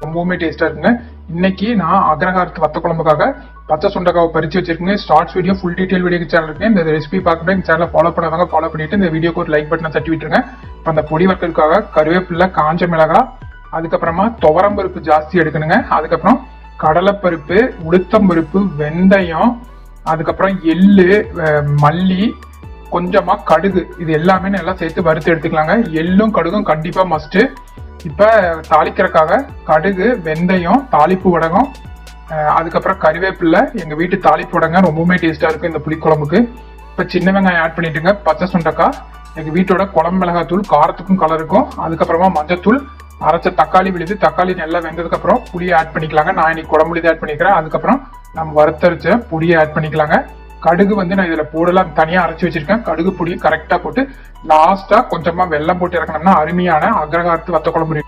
ரொம்பவுமே டேஸ்டா இருக்குங்க. இன்னைக்கு நான் அக்ரஹாரத்து வத்த குழம்புக்காக பச்சை சுண்டக்காவை பறிச்சு வச்சிருக்கேங்க. Starts video full detail video channel இருக்கு. இந்த ரெசிபி பார்க்கணும் எங்க சேனலை ஃபாலோ பண்ணாதவங்க ஃபாலோ பண்ணிட்டு இந்த வீடியோக்கு ஒரு லைக் பட்டனை தட்டி விட்டுருங்க. இப்போ அந்த பொடி வறுக்கிறதுக்காக கருவேப்பிலை, காஞ்ச மிளகாய், அதுக்கப்புறமா துவரம் பருப்பு ஜாஸ்தி எடுக்கணுங்க. அதுக்கப்புறம் கடலைப்பருப்பு, உளுத்தம்பருப்பு, வெந்தயம், அதுக்கப்புறம் எள்ளு, மல்லி, கொஞ்சமா கடுகு, இது எல்லாமே நல்லா சேர்த்து வறுத்து எடுத்துக்கலாங்க. எள்ளும் கடுகும் கண்டிப்பா மஸ்ட். இப்ப தாளிக்கிறதுக்காக கடுகு, வெந்தயம், தாளிப்பு வடகம், அதுக்கப்புறம் கறிவேப்பிலை, எங்க வீட்டு தாளிப்பு வடகம் ரொம்பவுமே டேஸ்டா இருக்கும் இந்த புளிக்குழம்புக்கு. இப்ப சின்ன வெங்காயம் ஆட் பண்ணிட்டுங்க. பச்சை சுண்டக்காய், எங்க வீட்டோட குழம்பு மிளகாய் தூள் காரத்துக்கும் கலருக்கும், அதுக்கப்புறமா மஞ்சத்தூள், அரைச்ச தக்காளி விழுது, தக்காளி நல்லா வெந்ததுக்கு அப்புறம் புளியை ஆட் பண்ணிக்கலாங்க. நான் இன்னைக்கு குழம்புல ஆட் பண்ணிக்கிறேன். அதுக்கப்புறம் நம்ம வறுத்தரைச்ச புளியை ஆட் பண்ணிக்கலாங்க. கடுகு நான் இதுல போடலாம், தனியா அரைச்சு வச்சிருக்கேன். கடுகு பொடி கரெக்டா போட்டு லாஸ்டா கொஞ்சமா வெல்லம் போட்டு இறக்கணும்னா அருமையான அக்ரஹாரத்து வத்த குழம்பு.